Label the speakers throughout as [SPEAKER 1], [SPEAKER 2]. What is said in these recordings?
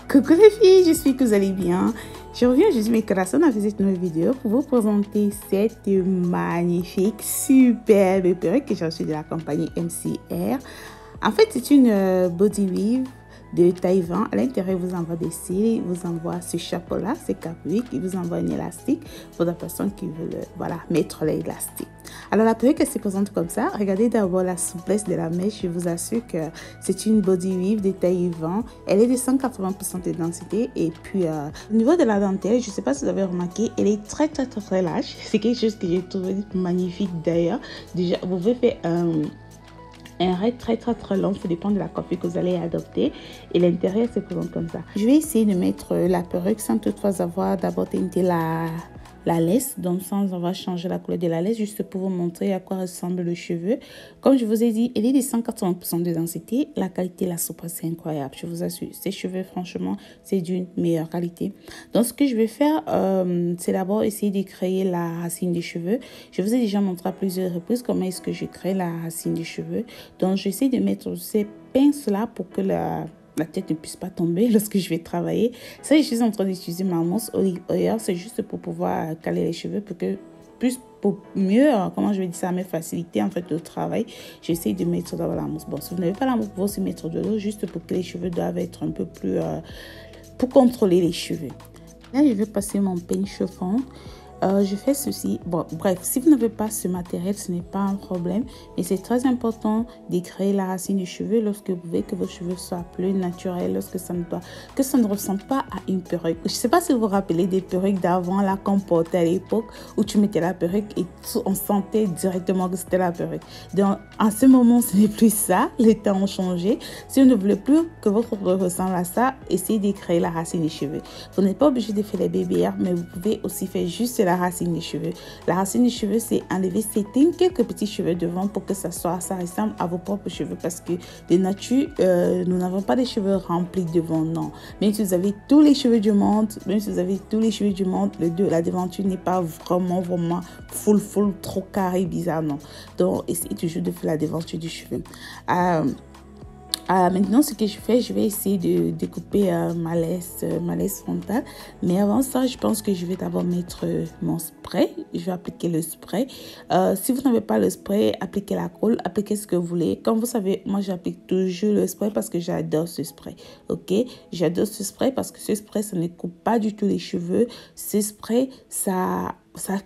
[SPEAKER 1] Coucou les filles, j'espère que vous allez bien. Je reviens aujourd'hui mes corazones avec cette nouvelle vidéo pour vous présenter cette magnifique, superbe perruque que j'ai reçue de la compagnie MCR. En fait, c'est une body weave de taille 20. À l'intérieur, vous envoie des cils, vous envoie ce chapeau-là, c'est capuc, il vous envoie un élastique pour la personne qui veut mettre l'élastique. Alors la perruque elle se présente comme ça. Regardez d'abord la souplesse de la mèche. Je vous assure que c'est une body weave de taille 20. Elle est de 180% de densité. Et puis au niveau de la dentelle, je ne sais pas si vous avez remarqué, elle est très large. C'est quelque chose que j'ai trouvé magnifique d'ailleurs. Déjà, vous pouvez faire un raid très long, ça dépend de la coiffure que vous allez adopter, et l'intérieur se présente comme ça. Je vais essayer de mettre la perruque sans toutefois avoir d'abord teinté la laisse, donc sans avoir changé la couleur de la laisse, juste pour vous montrer à quoi ressemble le cheveu. Comme je vous ai dit, elle est de 180% de densité, la qualité, la souplesse, c'est incroyable, je vous assure. Ces cheveux, franchement, c'est d'une meilleure qualité. Donc ce que je vais faire, c'est d'abord essayer de créer la racine des cheveux. Je vous ai déjà montré à plusieurs reprises comment est-ce que je crée la racine des cheveux. Donc j'essaie de mettre ces pinces là pour que la tête ne puisse pas tomber lorsque je vais travailler. Ça, je suis en train d'utiliser ma mousse olive oil. C'est juste pour pouvoir caler les cheveux pour mieux, comment je vais dire ça, me faciliter en fait le travail. J'essaie de mettre d'abord la mousse. Bon, si vous n'avez pas la mousse, vous pouvez aussi mettre de l'eau juste pour que les cheveux doivent être un peu plus pour contrôler les cheveux. Là, je vais passer mon peigne chauffant. Je fais ceci. Bon, bref, si vous n'avez pas ce matériel, ce n'est pas un problème. Mais c'est très important de créer la racine du cheveu lorsque vous voulez que vos cheveux soient plus naturels, lorsque ça ne ressemble pas à une perruque. Je ne sais pas si vous vous rappelez des perruques d'avant, là, qu'on portait à l'époque, où tu mettais la perruque et on sentait directement que c'était la perruque. Donc, en ce moment, ce n'est plus ça. Les temps ont changé. Si vous ne voulez plus que votre perruque ressemble à ça, essayez de créer la racine des cheveux. Vous n'êtes pas obligé de faire les baby hairs, mais vous pouvez aussi faire juste la racine des cheveux. La racine des cheveux, c'est enlever quelques petits cheveux devant pour que ça ressemble à vos propres cheveux, parce que de nature, nous n'avons pas des cheveux remplis devant, non. Même si vous avez tous les cheveux du monde, la devanture n'est pas vraiment full, trop carré, bizarre, non. Donc, essayez toujours de faire la devanture du cheveu. Maintenant, ce que je fais, je vais essayer de découper ma laisse frontale. Mais avant ça, je pense que je vais d'abord mettre mon spray. Je vais appliquer le spray. Si vous n'avez pas le spray, appliquez la colle. Appliquez ce que vous voulez. Comme vous savez, moi, j'applique toujours le spray parce que j'adore ce spray. Ok? J'adore ce spray parce que ce spray, ça ne coupe pas du tout les cheveux. Ce spray, ça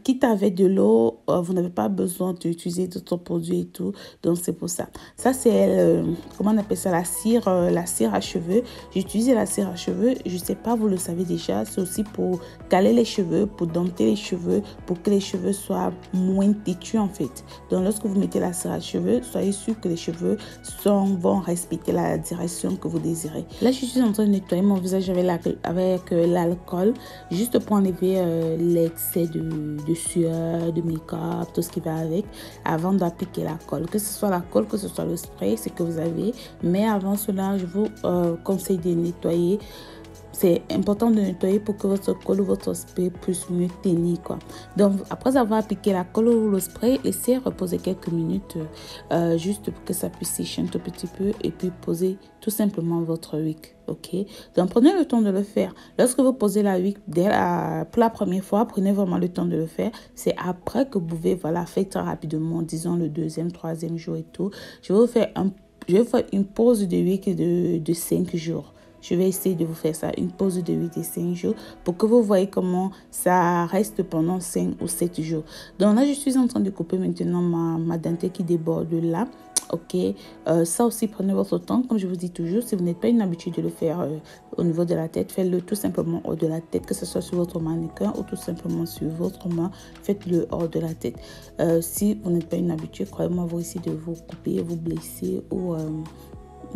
[SPEAKER 1] quitte avec de l'eau, vous n'avez pas besoin d'utiliser d'autres produits et tout, donc c'est pour ça. Ça c'est, comment on appelle ça, la cire à cheveux. J'utilise la cire à cheveux, je sais pas, vous le savez déjà, c'est aussi pour caler les cheveux, pour dompter les cheveux, pour que les cheveux soient moins têtus en fait. Donc lorsque vous mettez la cire à cheveux, soyez sûr que les cheveux vont respecter la direction que vous désirez. Là, je suis en train de nettoyer mon visage avec l'alcool, juste pour enlever l'excès de sueur, de make-up, tout ce qui va avec, avant d'appliquer la colle. Que ce soit la colle, que ce soit le spray, c'est que vous avez. Mais avant cela, je vous conseille de nettoyer. C'est important de nettoyer pour que votre colle ou votre spray puisse mieux tenir, quoi. Donc, après avoir appliqué la colle ou le spray, laissez reposer quelques minutes juste pour que ça puisse sécher un tout petit peu et puis posez tout simplement votre wig. Ok, donc prenez le temps de le faire. Lorsque vous posez la wig pour la première fois, prenez vraiment le temps de le faire. C'est après que vous pouvez faire très rapidement, disons le deuxième, troisième jour et tout. Je vais faire une pause de wig de 5 jours. Je vais essayer de vous faire ça, une pause de 8 et 5 jours pour que vous voyez comment ça reste pendant 5 ou 7 jours. Donc là, je suis en train de couper maintenant ma dentelle qui déborde là. Ok, ça aussi, prenez votre temps. Comme je vous dis toujours, si vous n'êtes pas une habitude de le faire au niveau de la tête, faites-le tout simplement hors de la tête, que ce soit sur votre mannequin ou tout simplement sur votre main, faites-le hors de la tête. Si vous n'êtes pas une habitude, croyez-moi, vous essayez de vous couper, vous blesser ou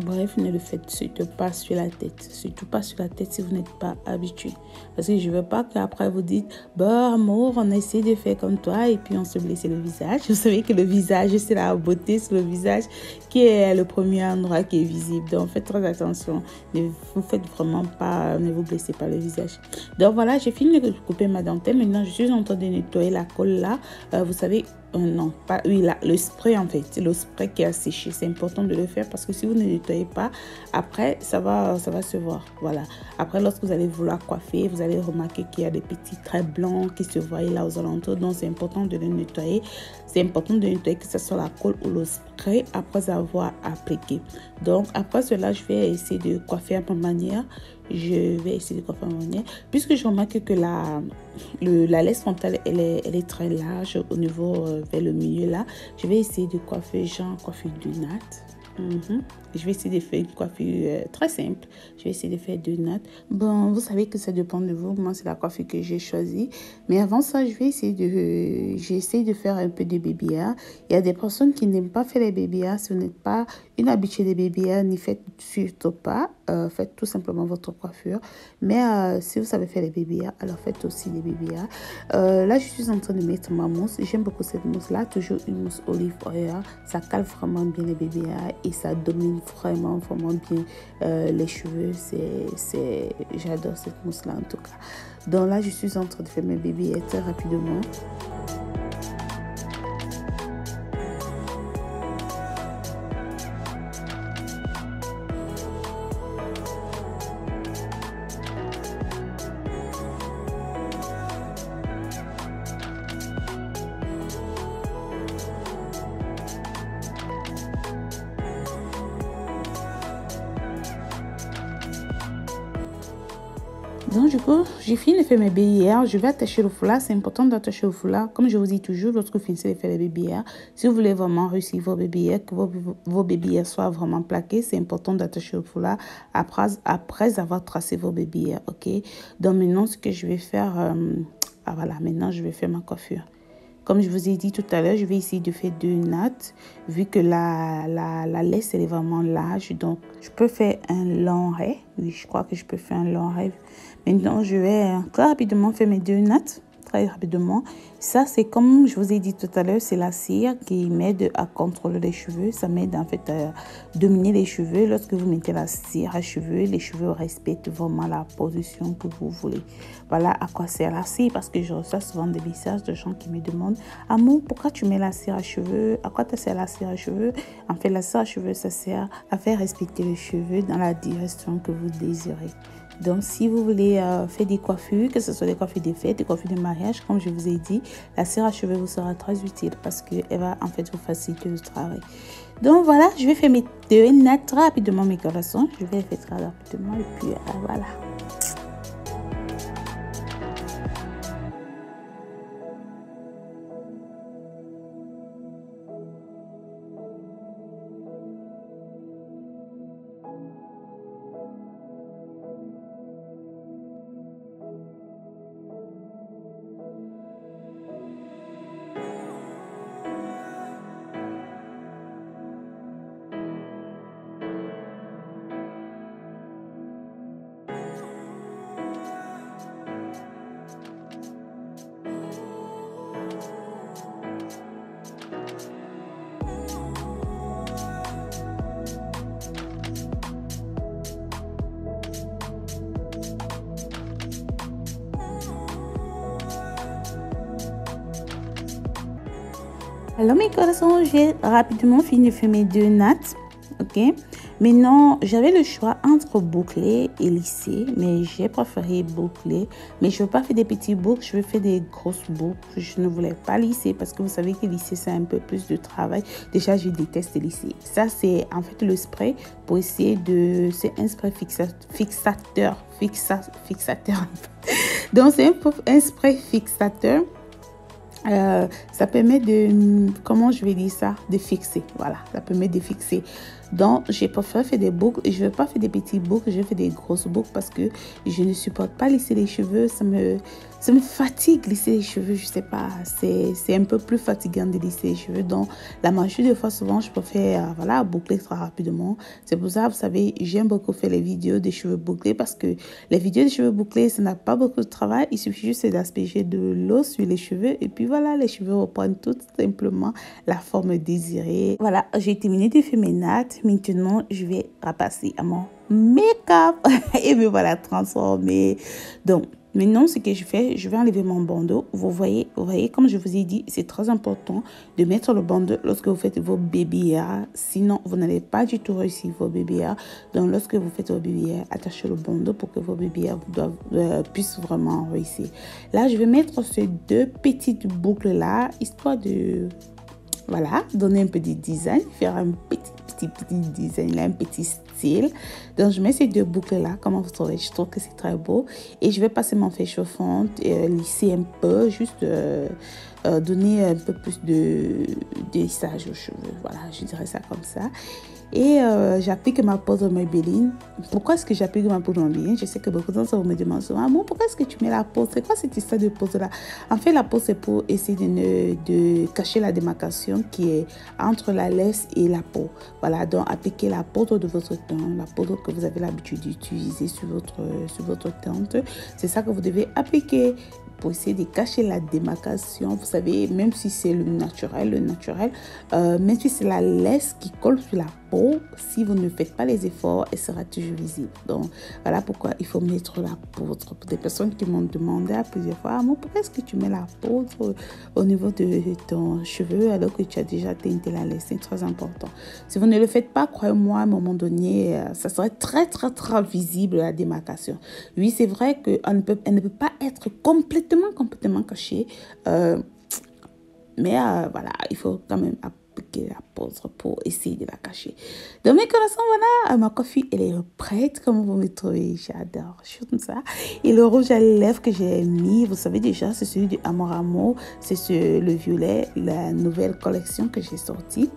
[SPEAKER 1] Bref, ne le faites surtout pas sur la tête. Surtout pas sur la tête si vous n'êtes pas habitué. Parce que je ne veux pas qu'après vous dites, bah amour, on essaie de faire comme toi et puis on se blesse le visage. Vous savez que le visage, c'est la beauté sur le visage qui est le premier endroit qui est visible. Donc faites très attention. Ne vous faites vraiment pas, ne vous blessez pas le visage. Donc voilà, j'ai fini de couper ma dentelle. Maintenant, je suis en train de nettoyer la colle là. Vous savez, non, pas oui, là, le spray en fait, le spray qui a séché, c'est important de le faire parce que si vous ne nettoyez pas, après ça va se voir. Voilà. Après, lorsque vous allez vouloir coiffer, vous allez remarquer qu'il y a des petits traits blancs qui se voient là aux alentours. Donc c'est important de le nettoyer. C'est important de nettoyer que ce soit la colle ou le spray après avoir appliqué. Donc après cela, je vais essayer de coiffer à ma manière. Je vais essayer de coiffer à ma manière. Puisque je remarque que la laisse frontale, elle est très large au niveau vers le milieu là. Je vais essayer de coiffer, genre coiffure de natte. Je vais essayer de faire une coiffure très simple. Je vais essayer de faire 2 nattes. Bon, vous savez que ça dépend de vous. Moi, c'est la coiffure que j'ai choisie. Mais avant ça, j'essaie de faire un peu de baby hair. Il y a des personnes qui n'aiment pas faire les baby hair. Si vous n'êtes pas une habituée des baby hair, n'y faites surtout pas. Faites tout simplement votre coiffure. Mais si vous savez faire les baby hair, alors faites aussi les baby hair. Là, je suis en train de mettre ma mousse. J'aime beaucoup cette mousse-là. Toujours une mousse olive oil. Ça cale vraiment bien les baby hair et ça domine vraiment bien les cheveux. J'adore cette mousse là en tout cas. Donc là je suis en train de faire mes baby hairs très rapidement. Donc du coup, j'ai fini de faire mes baby hair. Je vais attacher le foulard. C'est important d'attacher le foulard. Comme je vous dis toujours, lorsque vous finissez de faire les baby hair, si vous voulez vraiment réussir vos baby hair, que vos baby hair soient vraiment plaqués, c'est important d'attacher le foulard après avoir tracé vos baby hair, ok? Donc maintenant, ce que je vais faire, voilà, maintenant je vais faire ma coiffure. Comme je vous ai dit tout à l'heure, je vais essayer de faire 2 nattes, vu que la laisse, elle est vraiment large. Donc, je peux faire un long ray. Oui, je crois que je peux faire un long ray. Maintenant, je vais très rapidement faire mes 2 nattes. Très rapidement. Ça, c'est comme je vous ai dit tout à l'heure, c'est la cire qui m'aide à contrôler les cheveux. Ça m'aide en fait à dominer les cheveux. Lorsque vous mettez la cire à cheveux, les cheveux respectent vraiment la position que vous voulez. Voilà à quoi sert la cire, parce que je reçois souvent des messages de gens qui me demandent « Amour, pourquoi tu mets la cire à cheveux? À quoi ça sert la cire à cheveux ?» En fait, la cire à cheveux, ça sert à faire respecter les cheveux dans la direction que vous désirez. Donc, si vous voulez faire des coiffures, que ce soit des coiffures de fête, des coiffures de mariage, comme je vous ai dit, la cire à cheveux vous sera très utile parce qu'elle va en fait vous faciliter le travail. Donc, voilà, je vais faire mes 2 nattes très rapidement, mes garçons. Je vais les faire très rapidement et puis voilà. Alors mes coraçons, j'ai rapidement fini de faire mes 2 nattes, ok. Maintenant, j'avais le choix entre boucler et lisser, mais j'ai préféré boucler. Mais je ne veux pas faire des petits boucles, je veux faire des grosses boucles. Je ne voulais pas lisser parce que vous savez que lisser, c'est un peu plus de travail. Déjà, je déteste lisser. Ça, c'est en fait le spray pour essayer de... C'est un spray fixateur. Donc, c'est un spray fixateur. Ça permet de, comment je vais dire ça, de fixer, voilà, ça permet de fixer. Donc, j'ai préféré faire des boucles. Et je ne vais pas faire des petites boucles, je vais faire des grosses boucles parce que je ne supporte pas lisser les cheveux. Ça me fatigue lisser les cheveux, je sais pas. C'est un peu plus fatigant de lisser les cheveux. Donc, la majorité des fois, souvent, je préfère voilà, boucler très rapidement. C'est pour ça, vous savez, j'aime beaucoup faire les vidéos des cheveux bouclés parce que les vidéos des cheveux bouclés, ça n'a pas beaucoup de travail. Il suffit juste d'asperger de l'eau sur les cheveux et puis voilà, les cheveux reprennent tout simplement la forme désirée. Voilà, j'ai terminé de faire mes nattes. Maintenant, je vais repasser à mon make-up et me voilà transformée. Donc, maintenant, ce que je fais, je vais enlever mon bandeau. Vous voyez, comme je vous ai dit, c'est très important de mettre le bandeau lorsque vous faites vos baby hairs. Sinon, vous n'allez pas du tout réussir vos baby hairs. Donc, lorsque vous faites vos baby hairs, attachez le bandeau pour que vos baby hairs puissent vraiment réussir. Là, je vais mettre ces deux petites boucles-là, histoire de... Voilà, donner un peu de design, faire un petit design, là, un petit style. Donc, je mets ces deux boucles-là, comment vous trouvez? Je trouve que c'est très beau. Et je vais passer mon feuille chauffante, lisser un peu, juste donner un peu plus de lissage aux cheveux. Voilà, je dirais ça comme ça. Et j'applique ma poudre Maybelline. Pourquoi est-ce que j'applique ma poudre Maybelline? Je sais que beaucoup d'entre vous me demandent souvent, bon, pourquoi est-ce que tu mets la poudre? C'est quoi cette histoire de poudre-là? En fait, la poudre, c'est pour essayer de cacher la démarcation qui est entre la laisse et la peau. Voilà, donc appliquez la poudre de votre teint, la poudre que vous avez l'habitude d'utiliser sur votre teinte. C'est ça que vous devez appliquer pour essayer de cacher la démarcation. Vous savez, même si c'est le naturel, même si c'est la laisse qui colle sur la peau, si vous ne faites pas les efforts, elle sera toujours visible. Donc, voilà pourquoi il faut mettre la poudre. Pour des personnes qui m'ont demandé à plusieurs fois, pourquoi est-ce que tu mets la poudre au niveau de ton cheveu alors que tu as déjà teinté la laisse? C'est très important. Si vous ne le faites pas, croyez-moi, à un moment donné, ça serait très visible la démarcation. Oui, c'est vrai qu'elle ne peut pas être complètement cachée. Mais voilà, il faut quand même appliquer la poudre pour essayer de la cacher. Donc mes connaissances, voilà, ma coiffure, elle est prête, comme vous me trouvez. J'adore, je suis comme ça. Et le rouge à lèvres que j'ai mis, vous savez déjà, c'est celui du Amor Amour. C'est le violet, la nouvelle collection que j'ai sortie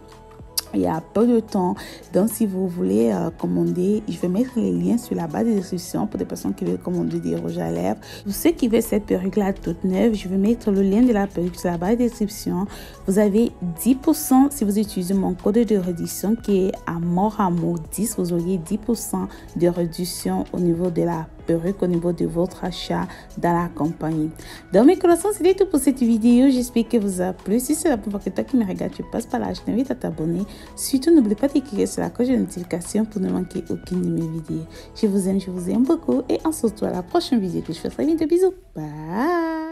[SPEAKER 1] il y a peu de temps. Donc si vous voulez commander, je vais mettre les liens sur la barre de description pour des personnes qui veulent commander des rouges à lèvres. Pour ceux qui veulent cette perruque là toute neuve, je vais mettre le lien de la perruque sur la barre de description. Vous avez 10% si vous utilisez mon code de réduction qui est AMORAMOUR 10. Vous auriez 10% de réduction au niveau de la perruque, au niveau de votre achat dans la compagnie. Donc mes coraçons, c'était tout pour cette vidéo. J'espère que vous a plu. Si c'est la première fois que toi qui me regardes, tu passes par là, je t'invite à t'abonner. Surtout, n'oubliez pas de cliquer sur la cloche de notification pour ne manquer aucune de mes vidéos. Je vous aime beaucoup et on se retrouve à la prochaine vidéo que je fais très vite. Bisous. Bye.